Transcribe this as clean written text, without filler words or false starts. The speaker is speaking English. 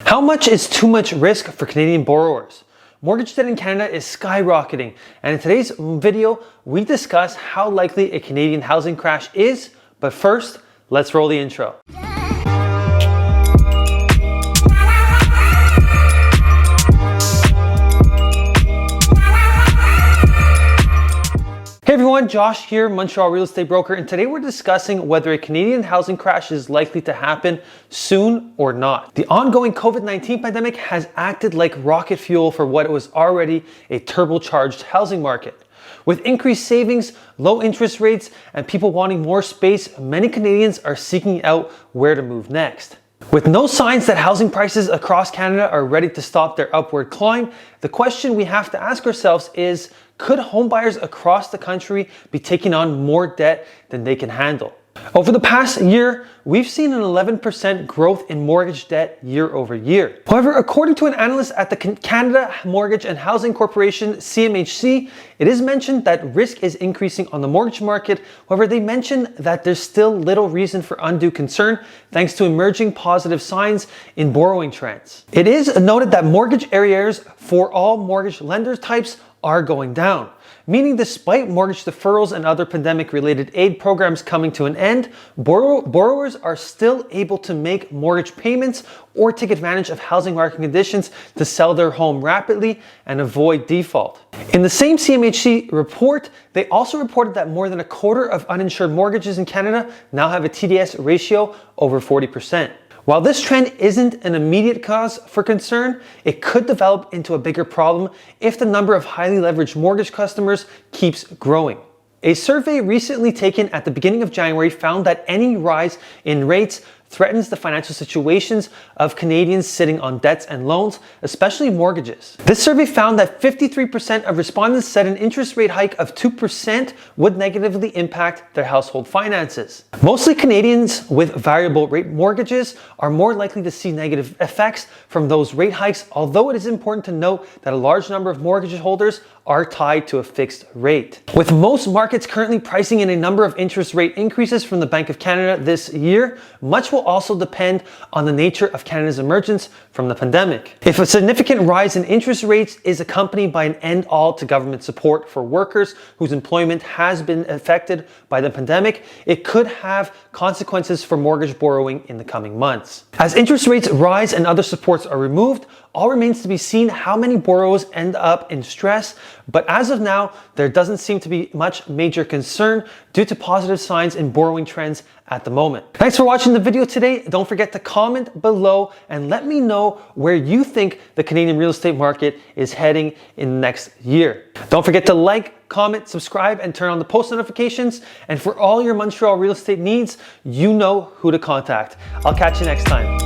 How much is too much risk for Canadian borrowers? Mortgage debt in Canada is skyrocketing, and in today's video, we discuss how likely a Canadian housing crash is. But first, let's roll the intro. Hey everyone, Josh here, Montreal real estate broker, and today we're discussing whether a Canadian housing crash is likely to happen soon or not. The ongoing COVID-19 pandemic has acted like rocket fuel for what was already a turbocharged housing market. With increased savings, low interest rates, and people wanting more space, many Canadians are seeking out where to move next. With no signs that housing prices across Canada are ready to stop their upward climb, the question we have to ask ourselves is, could homebuyers across the country be taking on more debt than they can handle? Over the past year, we've seen an 11% growth in mortgage debt year over year. However, according to an analyst at the Canada Mortgage and Housing Corporation, CMHC, it is mentioned that risk is increasing on the mortgage market. However, they mention that there's still little reason for undue concern thanks to emerging positive signs in borrowing trends. It is noted that mortgage arrears for all mortgage lender types are going down, meaning despite mortgage deferrals and other pandemic-related aid programs coming to an end, borrowers are still able to make mortgage payments or take advantage of housing market conditions to sell their home rapidly and avoid default. In the same CMHC report, they also reported that more than a quarter of uninsured mortgages in Canada now have a TDS ratio over 40%. While this trend isn't an immediate cause for concern, it could develop into a bigger problem if the number of highly leveraged mortgage customers keeps growing. A survey recently taken at the beginning of January found that any rise in rates threatens the financial situations of Canadians sitting on debts and loans, especially mortgages. This survey found that 53% of respondents said an interest rate hike of 2% would negatively impact their household finances. Mostly Canadians with variable rate mortgages are more likely to see negative effects from those rate hikes, although it is important to note that a large number of mortgage holders are tied to a fixed rate. With most markets currently pricing in a number of interest rate increases from the Bank of Canada this year, much will also depend on the nature of Canada's emergence from the pandemic. If a significant rise in interest rates is accompanied by an end all to government support for workers whose employment has been affected by the pandemic, it could have consequences for mortgage borrowing in the coming months. As interest rates rise and other supports are removed, all remains to be seen how many borrowers end up in stress, but as of now, there doesn't seem to be much major concern due to positive signs in borrowing trends at the moment. Thanks for watching the video today. Don't forget to comment below and let me know where you think the Canadian real estate market is heading in the next year. Don't forget to like, comment, subscribe, and turn on the post notifications. And for all your Montreal real estate needs, you know who to contact. I'll catch you next time.